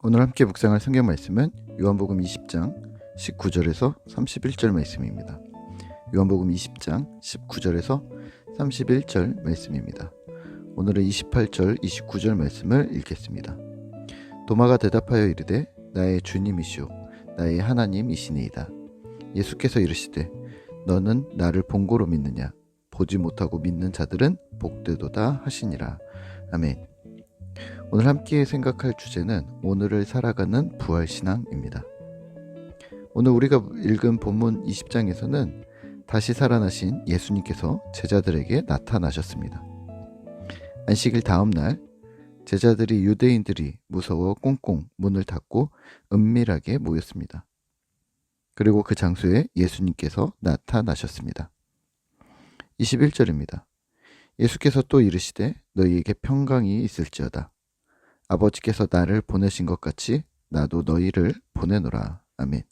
오늘 함께 묵상할 성경 말씀은 요한복음 20장 19절에서 31절 말씀입니다. 요한복음 20장 19절에서 31절 말씀입니다. 오늘은 28절, 29절 말씀을 읽겠습니다. 도마가 대답하여 이르되 나의 주님이시오 나의 하나님이시니이다. 예수께서 이르시되 너는 나를 본고로 믿느냐? 보지 못하고 믿는 자들은 복되도다 하시니라. 아멘. 오늘 함께 생각할 주제는 오늘을 살아가는 부활신앙입니다. 오늘 우리가 읽은 본문 20장에서는 다시 살아나신 예수님께서 제자들에게 나타나셨습니다. 안식일 다음 날 제자들이 유대인들이 무서워 꽁꽁 문을 닫고 은밀하게 모였습니다. 그리고 그 장소에 예수님께서 나타나셨습니다. 21절입니다. 예수께서 또 이르시되 너희에게 평강이 있을지어다. 아버지께서 나를 보내신 것 같이 나도 너희를 보내노라. 아멘.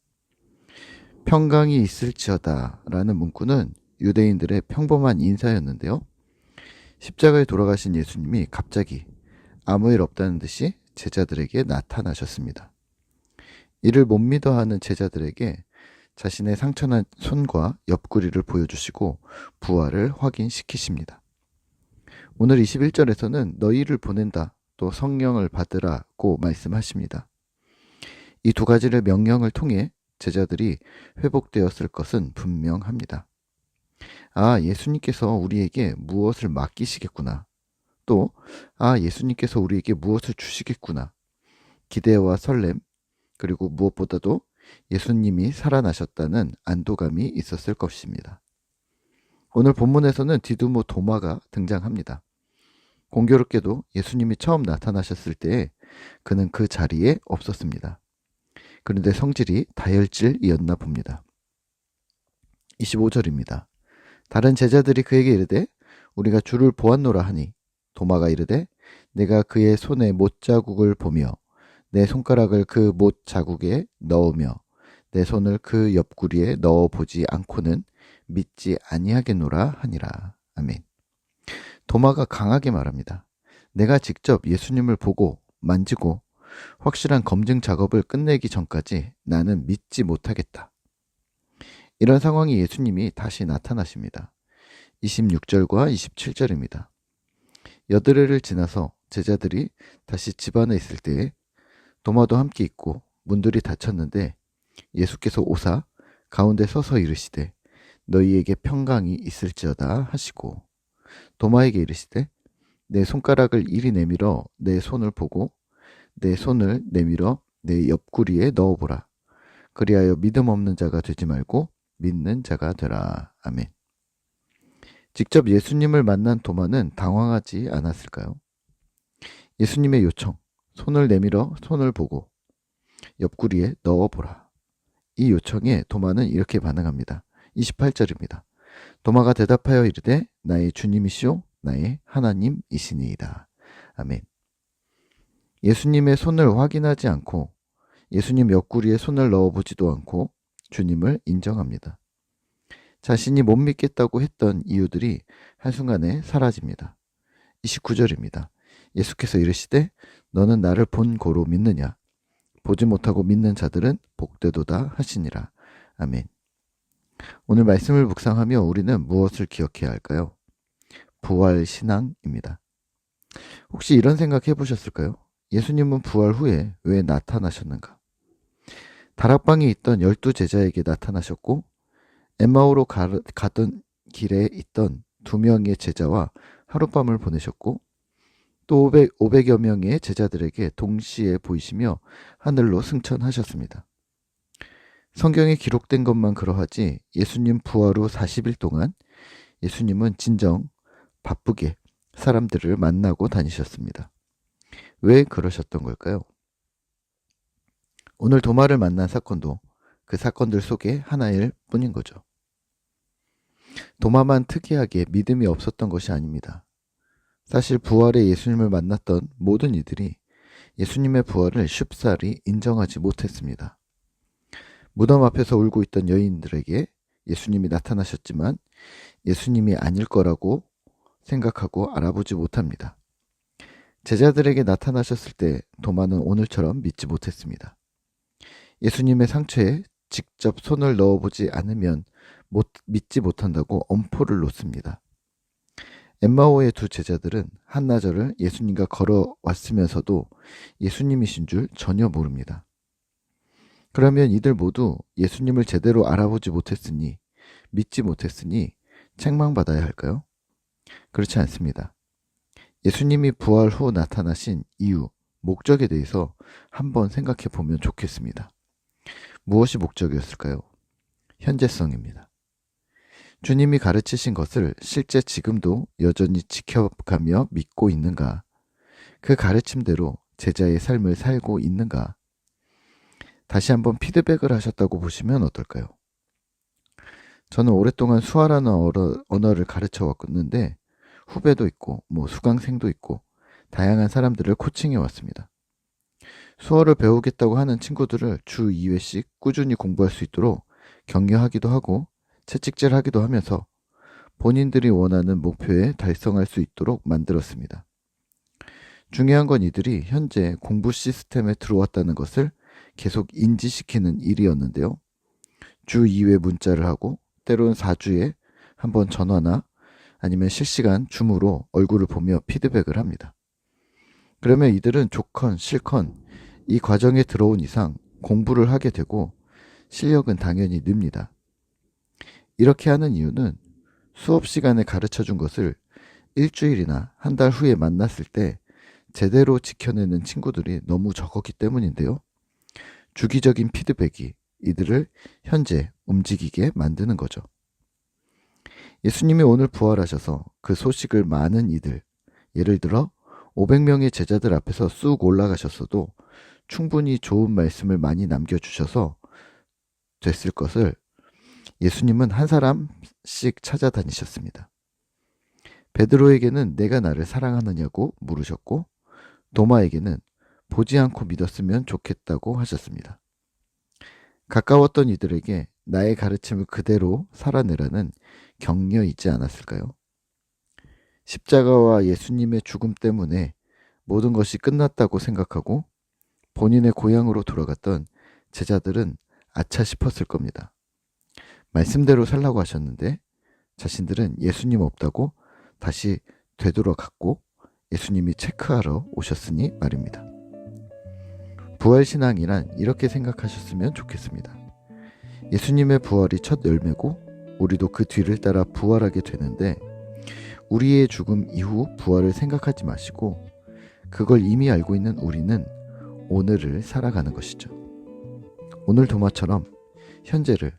평강이 있을지어다 라는 문구는 유대인들의 평범한 인사였는데요. 십자가에 돌아가신 예수님이 갑자기 아무 일 없다는 듯이 제자들에게 나타나셨습니다. 이를 못 믿어하는 제자들에게 자신의 상처난 손과 옆구리를 보여주시고 부활을 확인시키십니다. 오늘 21절에서는 너희를 보낸다, 또 성령을 받으라고 말씀하십니다. 이 두 가지를 명령을 통해 제자들이 회복되었을 것은 분명합니다. 예수님께서 우리에게 무엇을 맡기시겠구나. 또 예수님께서 우리에게 무엇을 주시겠구나. 기대와 설렘, 그리고 무엇보다도 예수님이 살아나셨다는 안도감이 있었을 것입니다. 오늘 본문에서는 디두모 도마가 등장합니다. 공교롭게도 예수님이 처음 나타나셨을 때 그는 그 자리에 없었습니다. 그런데 성질이 다혈질이었나 봅니다. 25절입니다. 다른 제자들이 그에게 이르되 우리가 주를 보았노라 하니 도마가 이르되 내가 그의 손에 못자국을 보며 내 손가락을 그 못자국에 넣으며 내 손을 그 옆구리에 넣어보지 않고는 믿지 아니하겠노라 하니라. 아멘. 도마가 강하게 말합니다. 내가 직접 예수님을 보고 만지고 확실한 검증 작업을 끝내기 전까지 나는 믿지 못하겠다. 이런 상황에 예수님이 다시 나타나십니다. 26절과 27절입니다. 여드레를 지나서 제자들이 다시 집 안에 있을 때에 도마도 함께 있고 문들이 닫혔는데 예수께서 오사 가운데 서서 이르시되 너희에게 평강이 있을지어다 하시고 도마에게 이르시되 내 손가락을 이리 내밀어 내 손을 보고 내 손을 내밀어 내 옆구리에 넣어보라. 그리하여 믿음 없는 자가 되지 말고 믿는 자가 되라. 아멘. 직접 예수님을 만난 도마는 당황하지 않았을까요? 예수님의 요청, 손을 내밀어 손을 보고 옆구리에 넣어보라. 이 요청에 도마는 이렇게 반응합니다. 28절입니다. 도마가 대답하여 이르되 나의 주님이시오 나의 하나님이시니이다. 아멘. 예수님의 손을 확인하지 않고 예수님 옆구리에 손을 넣어보지도 않고 주님을 인정합니다. 자신이 못 믿겠다고 했던 이유들이 한순간에 사라집니다. 29절입니다. 예수께서 이르시되 너는 나를 본 고로 믿느냐? 보지 못하고 믿는 자들은 복되도다 하시니라. 아멘. 오늘 말씀을 묵상하며 우리는 무엇을 기억해야 할까요? 부활신앙입니다. 혹시 이런 생각 해보셨을까요? 예수님은 부활 후에 왜 나타나셨는가? 다락방에 있던 12제자에게 나타나셨고 엠마오로 가던 길에 있던 2명의 제자와 하룻밤을 보내셨고 또 500여 명의 제자들에게 동시에 보이시며 하늘로 승천하셨습니다. 성경에 기록된 것만 그러하지 예수님 부활 후 40일 동안 예수님은 진정 바쁘게 사람들을 만나고 다니셨습니다. 왜 그러셨던 걸까요? 오늘 도마를 만난 사건도 그 사건들 속의 하나일 뿐인 거죠. 도마만 특이하게 믿음이 없었던 것이 아닙니다. 사실 부활의 예수님을 만났던 모든 이들이 예수님의 부활을 쉽사리 인정하지 못했습니다. 무덤 앞에서 울고 있던 여인들에게 예수님이 나타나셨지만 예수님이 아닐 거라고 생각하고 알아보지 못합니다. 제자들에게 나타나셨을 때 도마는 오늘처럼 믿지 못했습니다. 예수님의 상처에 직접 손을 넣어보지 않으면 믿지 못한다고 엄포를 놓습니다. 엠마오의 두 제자들은 한나절을 예수님과 걸어왔으면서도 예수님이신 줄 전혀 모릅니다. 그러면 이들 모두 예수님을 제대로 알아보지 못했으니, 믿지 못했으니 책망받아야 할까요? 그렇지 않습니다. 예수님이 부활 후 나타나신 이유, 목적에 대해서 한번 생각해 보면 좋겠습니다. 무엇이 목적이었을까요? 현재성입니다. 주님이 가르치신 것을 실제 지금도 여전히 지켜가며 믿고 있는가? 그 가르침대로 제자의 삶을 살고 있는가? 다시 한번 피드백을 하셨다고 보시면 어떨까요? 저는 오랫동안 수아라는 언어를 가르쳐 왔는데 후배도 있고 수강생도 있고 다양한 사람들을 코칭해 왔습니다. 수어를 배우겠다고 하는 친구들을 주 2회씩 꾸준히 공부할 수 있도록 격려하기도 하고 채찍질하기도 하면서 본인들이 원하는 목표에 달성할 수 있도록 만들었습니다. 중요한 건 이들이 현재 공부 시스템에 들어왔다는 것을 계속 인지시키는 일이었는데요. 주 2회 문자를 하고 때로는 4주에 한번 전화나 아니면 실시간 줌으로 얼굴을 보며 피드백을 합니다. 그러면 이들은 좋건 싫건 이 과정에 들어온 이상 공부를 하게 되고 실력은 당연히 늡니다. 이렇게 하는 이유는 수업 시간에 가르쳐 준 것을 일주일이나 한 달 후에 만났을 때 제대로 지켜내는 친구들이 너무 적었기 때문인데요. 주기적인 피드백이 이들을 현재 움직이게 만드는 거죠. 예수님이 오늘 부활하셔서 그 소식을 많은 이들, 예를 들어 500명의 제자들 앞에서 쑥 올라가셨어도 충분히 좋은 말씀을 많이 남겨주셔서 됐을 것을 예수님은 한 사람씩 찾아다니셨습니다. 베드로에게는 내가 나를 사랑하느냐고 물으셨고 도마에게는 보지 않고 믿었으면 좋겠다고 하셨습니다. 가까웠던 이들에게 나의 가르침을 그대로 살아내라는 격려이지 않았을까요? 십자가와 예수님의 죽음 때문에 모든 것이 끝났다고 생각하고 본인의 고향으로 돌아갔던 제자들은 아차 싶었을 겁니다. 말씀대로 살라고 하셨는데 자신들은 예수님 없다고 다시 되돌아갔고 예수님이 체크하러 오셨으니 말입니다. 부활신앙이란 이렇게 생각하셨으면 좋겠습니다. 예수님의 부활이 첫 열매고 우리도 그 뒤를 따라 부활하게 되는데 우리의 죽음 이후 부활을 생각하지 마시고 그걸 이미 알고 있는 우리는 오늘을 살아가는 것이죠. 오늘 도마처럼 현재를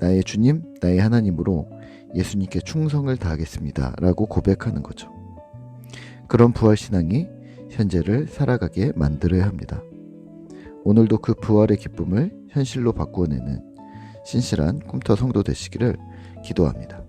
나의 주님, 나의 하나님으로 예수님께 충성을 다하겠습니다 라고 고백하는 거죠. 그런 부활신앙이 현재를 살아가게 만들어야 합니다. 오늘도 그 부활의 기쁨을 현실로 바꾸어내는 신실한 꿈터 성도 되시기를 기도합니다.